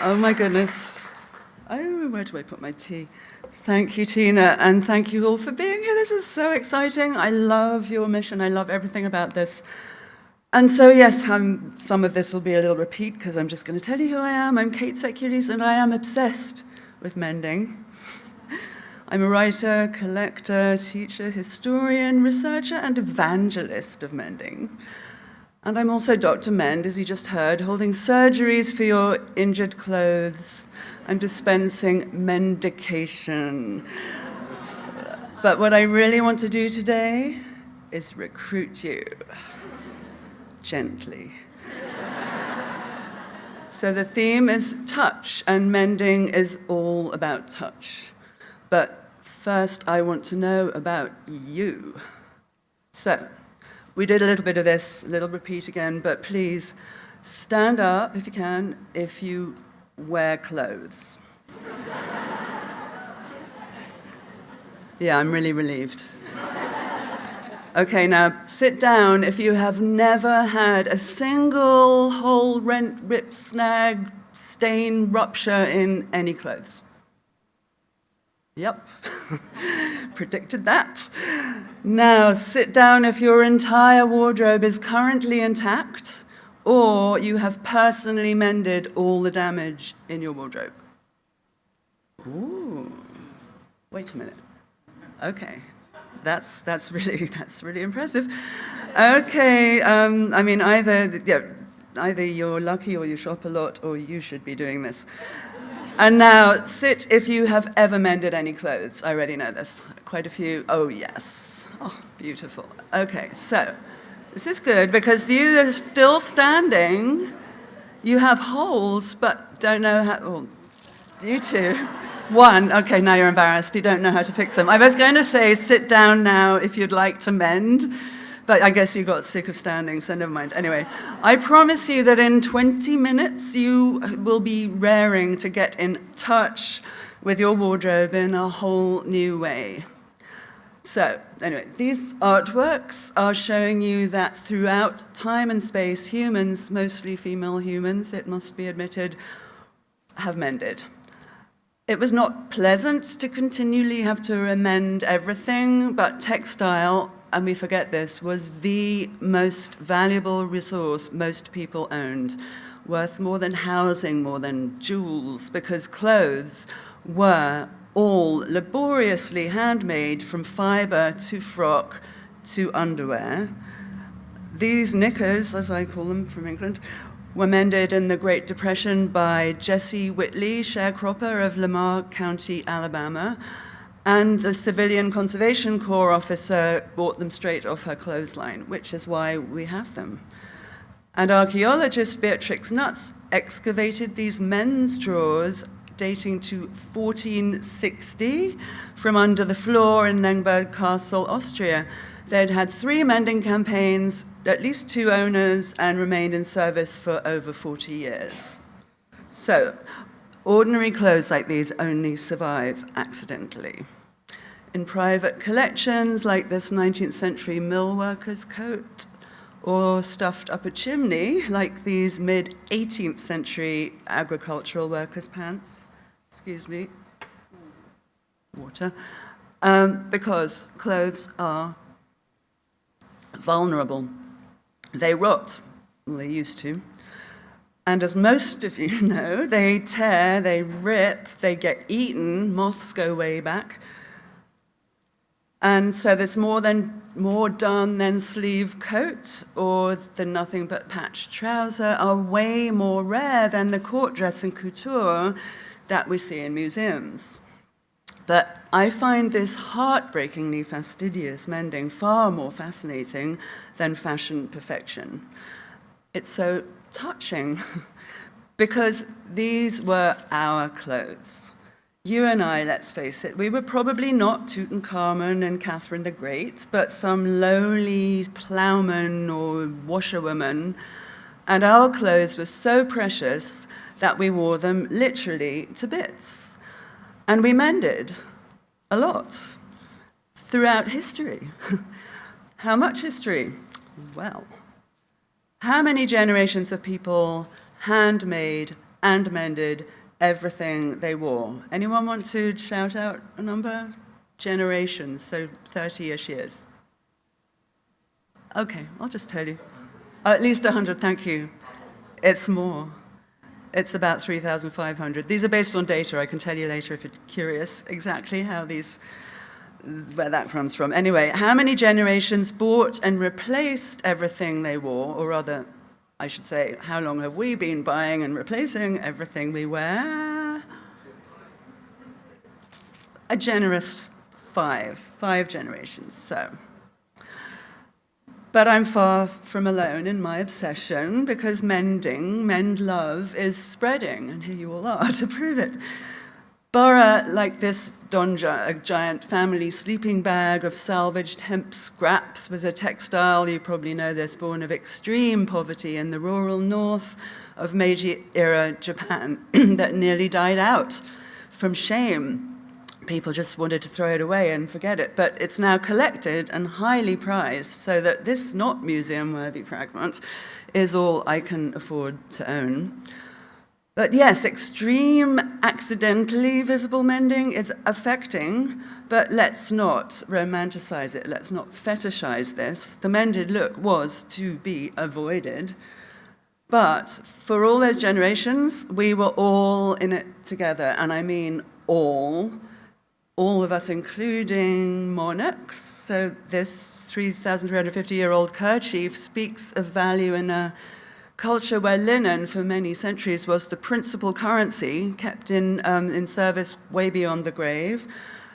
Oh my goodness. Oh, where do I put my tea? Thank you, Tina, and thank you all for being here. This is so exciting. I love your mission. I love everything about this. And so, yes, some of this will be a little repeat because I'm just going to tell you who I am. I'm Kate Sekules, and I am obsessed with mending. I'm a writer, collector, teacher, historian, researcher, and evangelist of mending. And I'm also Dr. Mend, as you just heard, holding surgeries for your injured clothes and dispensing mendication. But what I really want to do today is recruit you, gently. So the theme is touch, and mending is all about touch. But first, I want to know about you. So, we did a little bit of this, a little repeat again, but please stand up if you can, if you wear clothes. Yeah, I'm really relieved. Okay, now sit down if you have never had a single hole, rent, rip, snag, stain, rupture in any clothes. Yep, predicted that. Now sit down if your entire wardrobe is currently intact or you have personally mended all the damage in your wardrobe. Ooh, wait a minute. Okay, that's really impressive. Okay, I mean either you're lucky or you shop a lot or you should be doing this. And now, sit if you have ever mended any clothes. I already know this. Quite a few. Oh, yes. Oh, beautiful. Okay, so this is good because you are still standing. You have holes, but don't know how. Well, you two. One. Okay, now you're embarrassed. You don't know how to fix them. I was going to say sit down now if you'd like to mend. But I guess you got sick of standing, so never mind. Anyway, I promise you that in 20 minutes you will be raring to get in touch with your wardrobe in a whole new way. So, anyway, these artworks are showing you that throughout time and space, humans, mostly female humans, it must be admitted, have mended. It was not pleasant to continually have to amend everything, but textile, and we forget this, was the most valuable resource most people owned, worth more than housing, more than jewels, because clothes were all laboriously handmade from fiber to frock to underwear. These knickers, as I call them from England, were mended in the Great Depression by Jessie Whitley, sharecropper of Lamar County, Alabama, and a civilian conservation corps officer bought them straight off her clothesline, which is why we have them. And archaeologist Beatrix Nuts excavated these men's drawers dating to 1460 from under the floor in Lemberg Castle, Austria. They'd had 3 mending campaigns, at least 2 owners, and remained in service for over 40 years. So, ordinary clothes like these only survive accidentally. In private collections, like this 19th century mill worker's coat, or stuffed up a chimney, like these mid-18th century agricultural workers' pants. Excuse me. Water. Because clothes are vulnerable. They rot. Well, they used to. And as most of you know, they tear, they rip, they get eaten, moths go way back. And so there's more done than sleeve coat or the nothing but patched trouser are way more rare than the court dress and couture that we see in museums. But I find this heartbreakingly fastidious mending far more fascinating than fashion perfection. It's so touching because these were our clothes. You and I, let's face it, we were probably not Tutankhamun and Catherine the Great, but some lowly plowman or washerwoman, and our clothes were so precious that we wore them literally to bits. And we mended a lot throughout history. How much history? Well, how many generations of people handmade and mended everything they wore. Anyone want to shout out a number? Generations, so 30-ish years. Okay, I'll just tell you. At least 100, thank you. It's more. It's about 3,500. These are based on data. I can tell you later if you're curious exactly where that comes from. Anyway, how many generations bought and replaced everything they wore, or rather, I should say, how long have we been buying and replacing everything we wear? A generous five generations, so. But I'm far from alone in my obsession, because mend love, is spreading, and here you all are to prove it. Bora, like this donja, a giant family sleeping bag of salvaged hemp scraps, was a textile, you probably know this, born of extreme poverty in the rural north of Meiji-era Japan that nearly died out from shame. People just wanted to throw it away and forget it, but it's now collected and highly prized, so that this not museum-worthy fragment is all I can afford to own. But yes, extreme, accidentally visible mending is affecting, but let's not romanticize it. Let's not fetishize this. The mended look was to be avoided. But for all those generations, we were all in it together, and I mean all of us, including monarchs. So this 3,350-year-old kerchief speaks of value in a culture where linen for many centuries was the principal currency, kept in service way beyond the grave.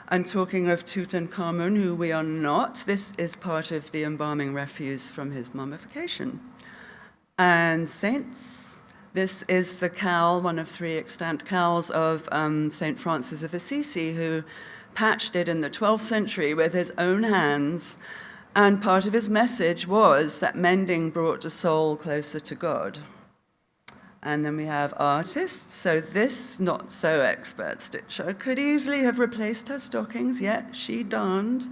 And talking of Tutankhamun, who we are not, this is part of the embalming refuse from his mummification. And saints, this is the cowl, one of 3 extant cowls of St. Francis of Assisi, who patched it in the 12th century with his own hands. And part of his message was that mending brought a soul closer to God. And then we have artists. So this not-so-expert stitcher could easily have replaced her stockings, yet she darned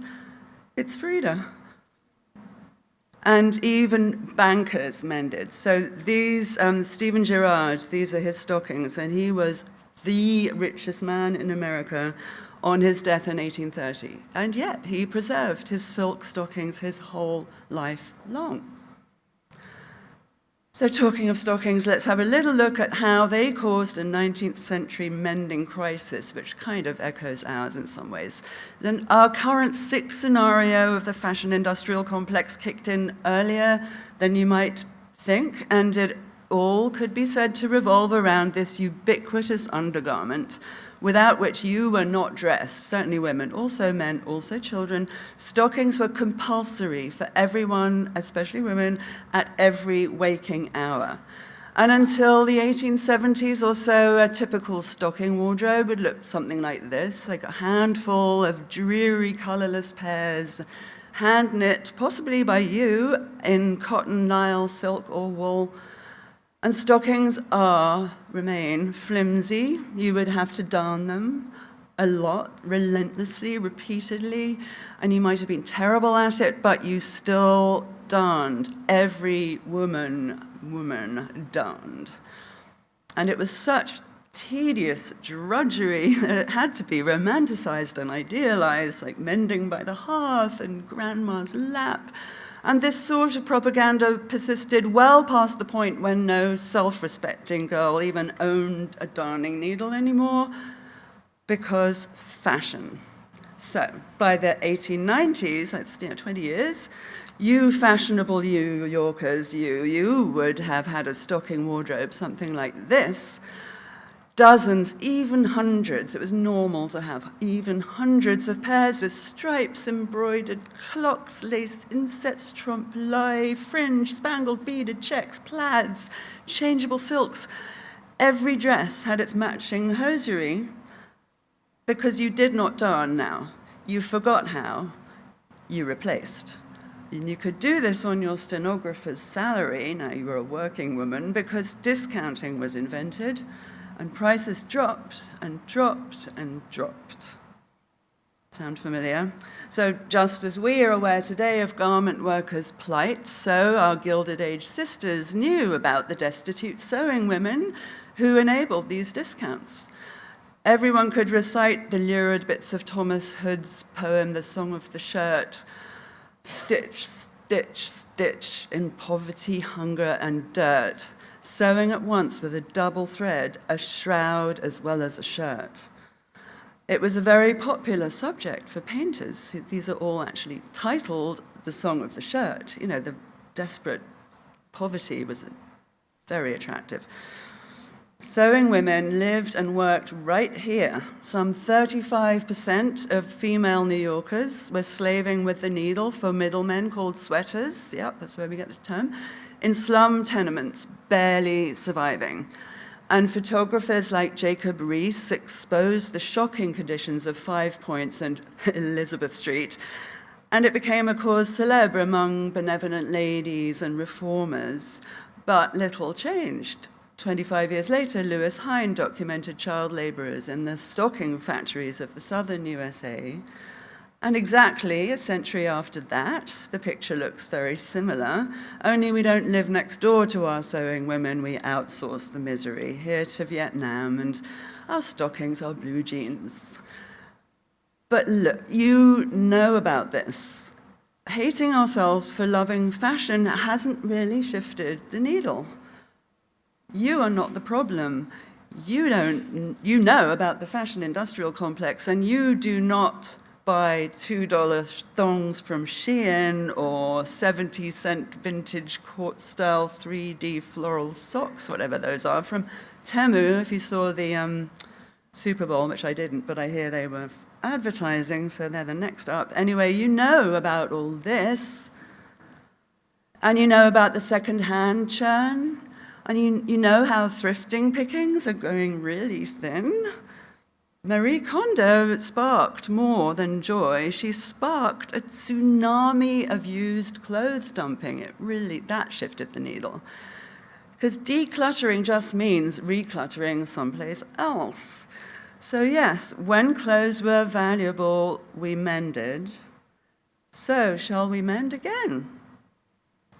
its Frida. And even bankers mended. So these, Stephen Girard, these are his stockings, and he was the richest man in America on his death in 1830. And yet he preserved his silk stockings his whole life long. So talking of stockings, let's have a little look at how they caused a 19th century mending crisis, which kind of echoes ours in some ways. Then our current sick scenario of the fashion industrial complex kicked in earlier than you might think, and it all could be said to revolve around this ubiquitous undergarment without which you were not dressed, certainly women, also men, also children. Stockings were compulsory for everyone, especially women, at every waking hour. And until the 1870s or so, a typical stocking wardrobe would look something like this, like a handful of dreary, colorless pairs, hand-knit, possibly by you, in cotton, Nile, silk, or wool. And stockings remain flimsy. You would have to darn them a lot, relentlessly, repeatedly, and you might have been terrible at it, but you still darned. Every woman darned. And it was such tedious drudgery that it had to be romanticized and idealized, like mending by the hearth and grandma's lap. And this sort of propaganda persisted well past the point when no self-respecting girl even owned a darning needle anymore, because fashion. So by the 1890s, that's 20 years, you fashionable New Yorkers, you would have had a stocking wardrobe, something like this. Dozens, even hundreds. It was normal to have even hundreds of pairs with stripes, embroidered clocks, lace insets, trompe l'oeil, fringe, spangled, beaded checks, plaids, changeable silks. Every dress had its matching hosiery, because you did not darn now. You forgot how. You replaced. And you could do this on your stenographer's salary, now you were a working woman, because discounting was invented. And prices dropped and dropped and dropped. Sound familiar? So just as we are aware today of garment workers' plight, so our Gilded Age sisters knew about the destitute sewing women who enabled these discounts. Everyone could recite the lurid bits of Thomas Hood's poem, The Song of the Shirt, stitch, stitch, stitch, in poverty, hunger, and dirt, sewing at once with a double thread, a shroud as well as a shirt. It was a very popular subject for painters. These are all actually titled The Song of the Shirt. You know, the desperate poverty was very attractive. Sewing women lived and worked right here. Some 35% of female New Yorkers were slaving with the needle for middlemen called sweaters, yep, that's where we get the term, in slum tenements, barely surviving. And photographers like Jacob Riis exposed the shocking conditions of 5 Points and Elizabeth Street, and it became a cause célèbre among benevolent ladies and reformers, but little changed. 25 years later, Lewis Hine documented child laborers in the stocking factories of the southern USA. And exactly a century after that, the picture looks very similar, only we don't live next door to our sewing women, we outsource the misery here to Vietnam, and our stockings are blue jeans. But look, you know about this. Hating ourselves for loving fashion hasn't really shifted the needle. You are not the problem. You know about the fashion industrial complex, and you do not buy $2 thongs from Shein or 70-cent vintage court-style 3D floral socks, whatever those are, from Temu. If you saw the Super Bowl, which I didn't, but I hear they were advertising, so they're the next up. Anyway, you know about all this, and you know about the second-hand churn, and you know how thrifting pickings are going really thin. Marie Kondo sparked more than joy. She sparked a tsunami of used clothes dumping. That shifted the needle. Because decluttering just means recluttering someplace else. So yes, when clothes were valuable, we mended. So shall we mend again?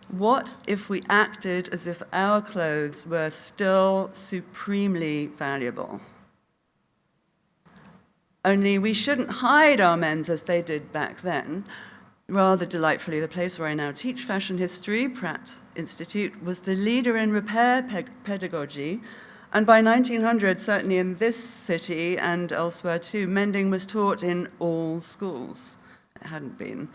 What if we acted as if our clothes were still supremely valuable? Only we shouldn't hide our men's as they did back then. Rather delightfully, the place where I now teach fashion history, Pratt Institute, was the leader in repair pedagogy. And by 1900, certainly in this city and elsewhere too, mending was taught in all schools. It hadn't been.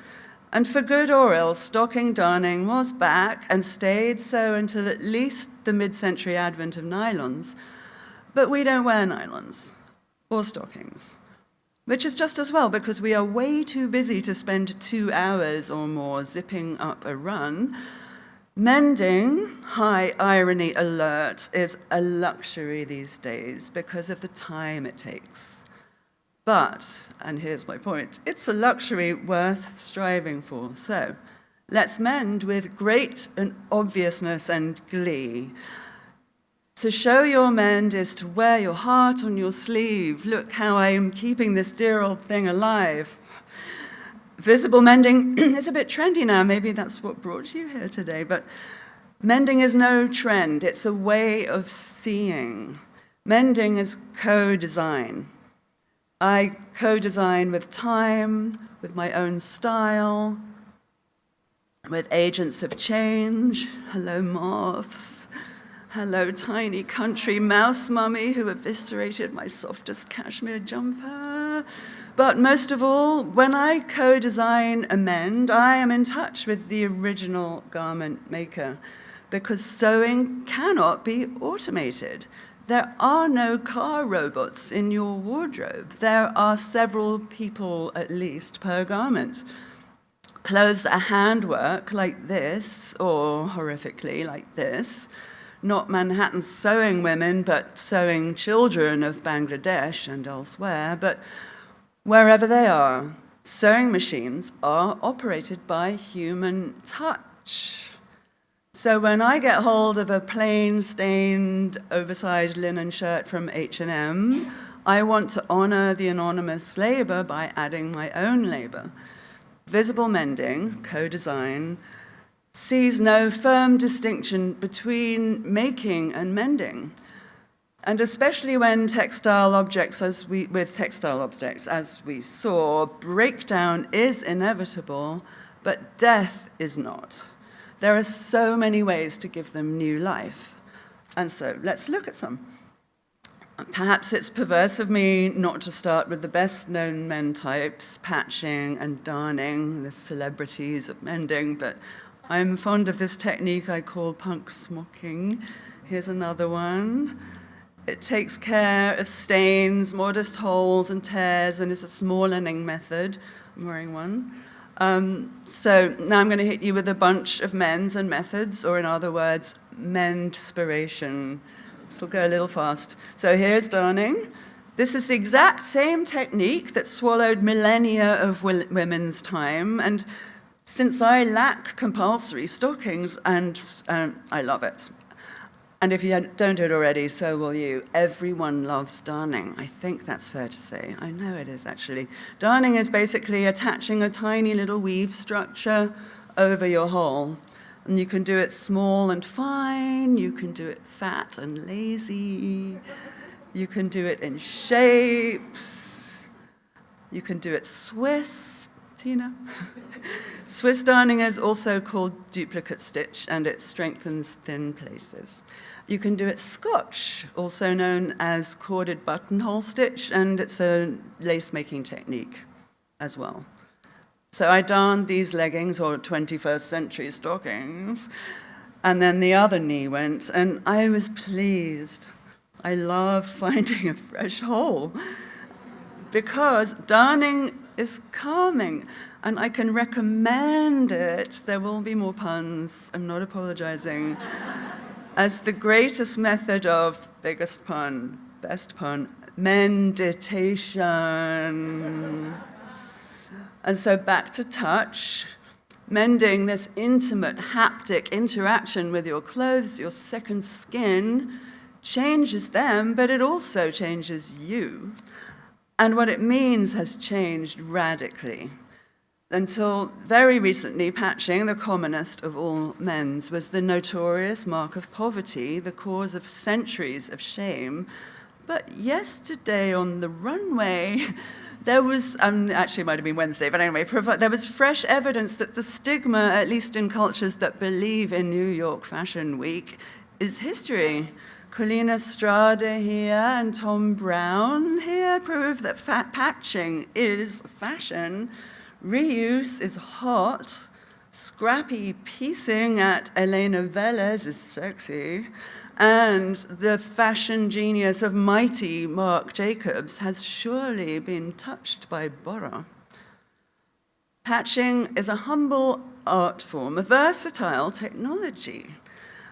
And for good or ill, stocking darning was back and stayed so until at least the mid-century advent of nylons. But we don't wear nylons or stockings, which is just as well because we are way too busy to spend 2 hours or more zipping up a run. Mending, high irony alert, is a luxury these days because of the time it takes. But, and here's my point, it's a luxury worth striving for. So, let's mend with great and obviousness and glee. To show your mend is to wear your heart on your sleeve. Look how I'm keeping this dear old thing alive. Visible mending is a bit trendy now. Maybe that's what brought you here today. But mending is no trend. It's a way of seeing. Mending is co-design. I co-design with time, with my own style, with agents of change. Hello, moths. Hello, tiny country mouse mummy who eviscerated my softest cashmere jumper. But most of all, when I co-design a mend, I am in touch with the original garment maker because sewing cannot be automated. There are no car robots in your wardrobe. There are several people, at least, per garment. Clothes are handwork like this, or horrifically like this. Not Manhattan sewing women, but sewing children of Bangladesh and elsewhere. But wherever they are, sewing machines are operated by human touch. So when I get hold of a plain, stained, oversized linen shirt from H&M, I want to honor the anonymous labor by adding my own labor. Visible mending, co-design, sees no firm distinction between making and mending. And especially when textile objects, as we saw, breakdown is inevitable, but death is not. There are so many ways to give them new life. And so let's look at some. Perhaps it's perverse of me not to start with the best-known men types, patching and darning, the celebrities of mending, but I'm fond of this technique I call punk smocking. Here's another one. It takes care of stains, modest holes and tears, and is a smallening method. I'm wearing one. So now I'm going to hit you with a bunch of mends and methods, or in other words, mendspiration. This will go a little fast. So here's darning. This is the exact same technique that swallowed millennia of women's time, and since I lack compulsory stockings, and I love it. And if you don't do it already, so will you. Everyone loves darning. I think that's fair to say. I know it is, actually. Darning is basically attaching a tiny little weave structure over your hole. And you can do it small and fine. You can do it fat and lazy. You can do it in shapes. You can do it Swiss, Tina. Swiss darning is also called duplicate stitch, and it strengthens thin places. You can do it Scotch, also known as corded buttonhole stitch, and it's a lace-making technique as well. So I darned these leggings, or 21st century stockings, and then the other knee went, and I was pleased. I love finding a fresh hole, because darning is calming, and I can recommend it, there will be more puns, I'm not apologizing, as the greatest method of, biggest pun, best pun, menditation. And so back to touch, mending, this intimate haptic interaction with your clothes, your second skin, changes them, but it also changes you. And what it means has changed radically. Until very recently, patching, the commonest of all mends, was the notorious mark of poverty, the cause of centuries of shame. But yesterday on the runway, there was, actually it might have been Wednesday, but anyway, there was fresh evidence that the stigma, at least in cultures that believe in New York Fashion Week, is history. Colina Strada here and Tom Brown here prove that patching is fashion. Reuse is hot, scrappy piecing at Elena Velez is sexy, and the fashion genius of mighty Marc Jacobs has surely been touched by Bora. Patching is a humble art form, a versatile technology.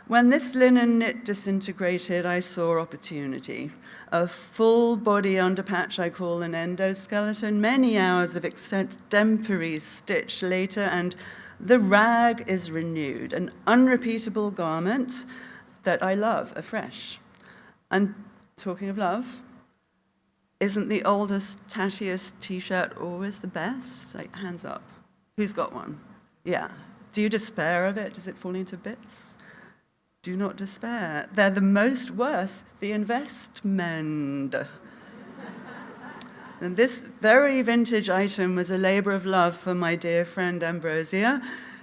When this linen knit disintegrated, I saw opportunity. A full body underpatch I call an endoskeleton, many hours of extempore stitch later, and the rag is renewed, an unrepeatable garment that I love afresh. And talking of love, isn't the oldest, tattiest t-shirt always the best? Like, hands up. Who's got one? Yeah. Do you despair of it? Does it fall into bits? Do not despair. They're the most worth the investment. And this very vintage item was a labor of love for my dear friend Ambrosia,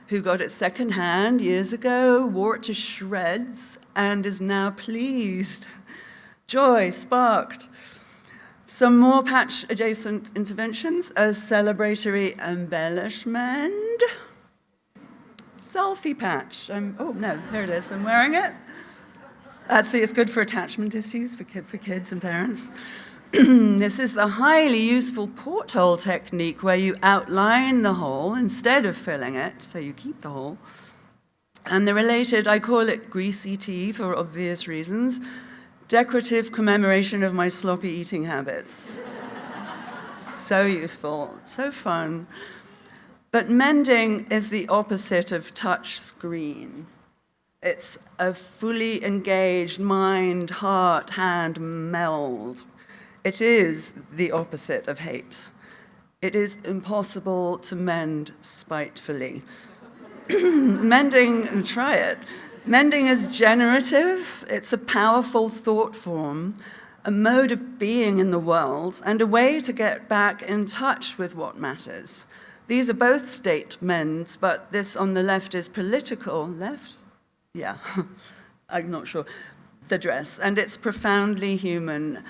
who got it secondhand years ago, wore it to shreds, and is now pleased. Joy sparked. Some more patch-adjacent interventions, a celebratory embellishment. Selfie patch. Oh, no, here it is. I'm wearing it. See, it's good for attachment issues for kids and parents. This is the highly useful porthole technique where you outline the hole instead of filling it, so you keep the hole. And the related, I call it greasy tea for obvious reasons, decorative commemoration of my sloppy eating habits. So useful, so fun. But mending is the opposite of touch screen. It's a fully engaged mind, heart, hand meld. It is the opposite of hate. It is impossible to mend spitefully. Mending, try it. Mending is generative. It's a powerful thought form, a mode of being in the world, and a way to get back in touch with what matters. These are both statements, but this on the left is political. Left? Yeah, I'm not sure. The dress, and it's profoundly human.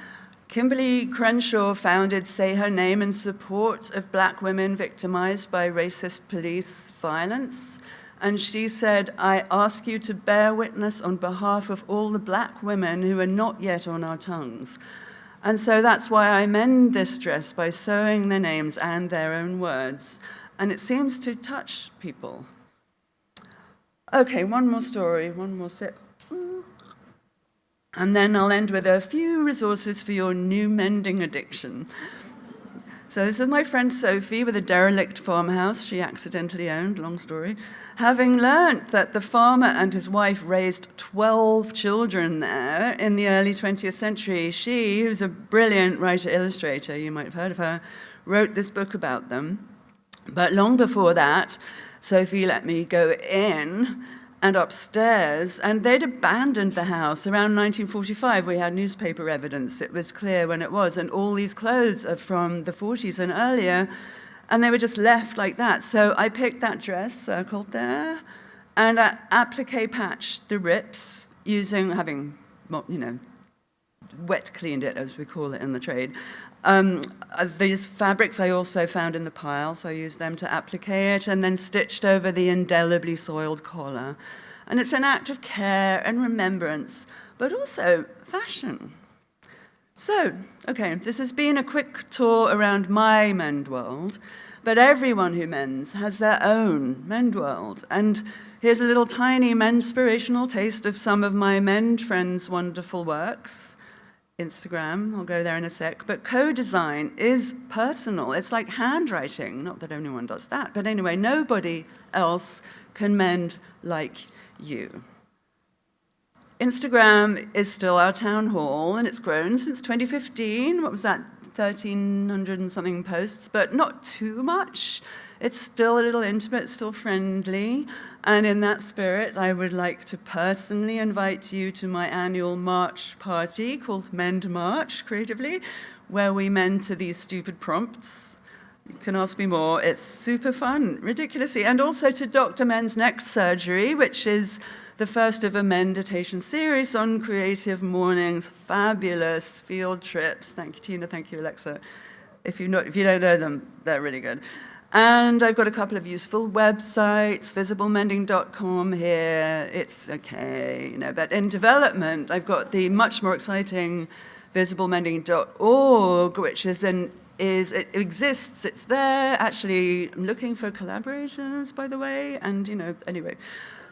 Kimberly Crenshaw founded Say Her Name in support of Black women victimized by racist police violence. And she said, I ask you to bear witness on behalf of all the Black women who are not yet on our tongues. And so that's why I mend this dress by sewing their names and their own words. And it seems to touch people. Okay, one more story, one more sip. And then I'll end with a few resources for your new mending addiction. So this is my friend Sophie with a derelict farmhouse she accidentally owned, long story. Having learnt that the farmer and his wife raised 12 children there in the early 20th century, she, who's a brilliant writer-illustrator, you might have heard of her, wrote this book about them. But long before that, Sophie let me go in and upstairs, and they'd abandoned the house. Around 1945, we had newspaper evidence. It was clear when it was, and all these clothes are from the 40s and earlier, and they were just left like that. So I picked that dress, circled there, and I applique patched the rips having wet cleaned it, as we call it in the trade. These fabrics I also found in the pile, so I used them to applique it, and then stitched over the indelibly soiled collar. And it's an act of care and remembrance, but also fashion. So, okay, this has been a quick tour around my mend world, but everyone who mends has their own mend world. And here's a little tiny menspirational taste of some of my mend friends' wonderful works. Instagram, I'll go there in a sec, but co-design is personal. It's like handwriting, not that anyone does that, but anyway, nobody else can mend like you. Instagram is still our town hall, and it's grown since 2015. What was that, 1,300 and something posts, but not too much. It's still a little intimate, still friendly, and in that spirit, I would like to personally invite you to my annual March party called Mend March, creatively, where we mend to these stupid prompts. You can ask me more. It's super fun, ridiculously. And also to Dr. Men's next surgery, which is the first of a meditation series on Creative Mornings, fabulous field trips. Thank you, Tina. Thank you, Alexa. If you don't know them, they're really good. And I've got a couple of useful websites, visiblemending.com here. It's okay, but in development, I've got the much more exciting visiblemending.org, which it exists, it's there. Actually, I'm looking for collaborations, by the way, and anyway.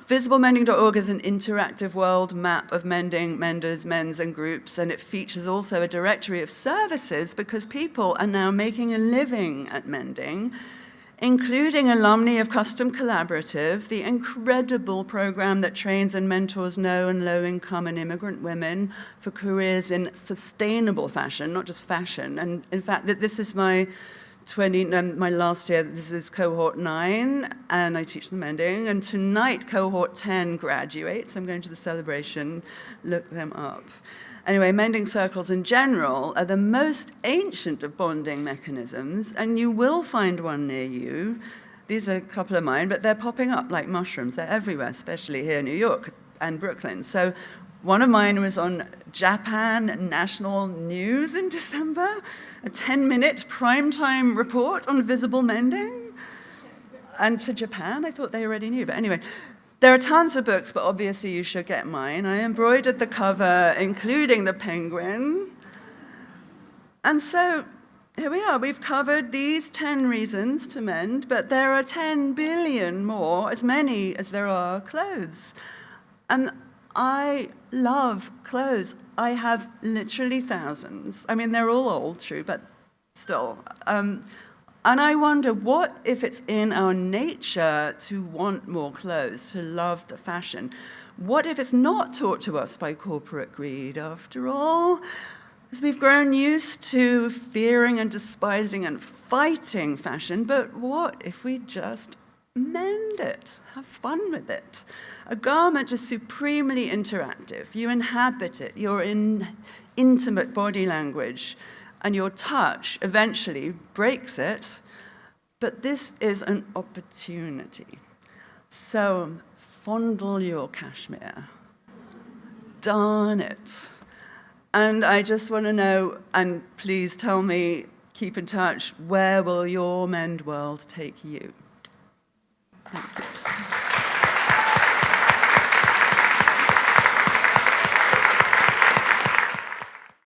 VisibleMending.org is an interactive world map of mending, menders, mends, and groups, and it features also a directory of services because people are now making a living at mending, including alumni of Custom Collaborative, the incredible program that trains and mentors low and low-income and immigrant women for careers in sustainable fashion, not just fashion. And in fact, this is my last year. This is cohort 9, and I teach them mending. And tonight, cohort 10 graduates. I'm going to the celebration. Look them up. Anyway, mending circles in general are the most ancient of bonding mechanisms, and you will find one near you. These are a couple of mine, but they're popping up like mushrooms. They're everywhere, especially here in New York and Brooklyn. So one of mine was on Japan National News in December, a 10-minute primetime report on visible mending. And to Japan, I thought they already knew, but anyway. There are tons of books, but obviously you should get mine. I embroidered the cover, including the penguin. And so here we are. We've covered these 10 reasons to mend, but there are 10 billion more, as many as there are clothes. And I love clothes. I have literally thousands. I mean, they're all old, true, but still. And I wonder, what if it's in our nature to want more clothes, to love the fashion? What if it's not taught to us by corporate greed, after all? Because we've grown used to fearing and despising and fighting fashion, but what if we just mend it, have fun with it. A garment is supremely interactive. You inhabit it, you're in intimate body language, and your touch eventually breaks it, but this is an opportunity. So fondle your cashmere, darn it. And I just want to know, and please tell me, keep in touch, where will your Mend world take you? Thank you.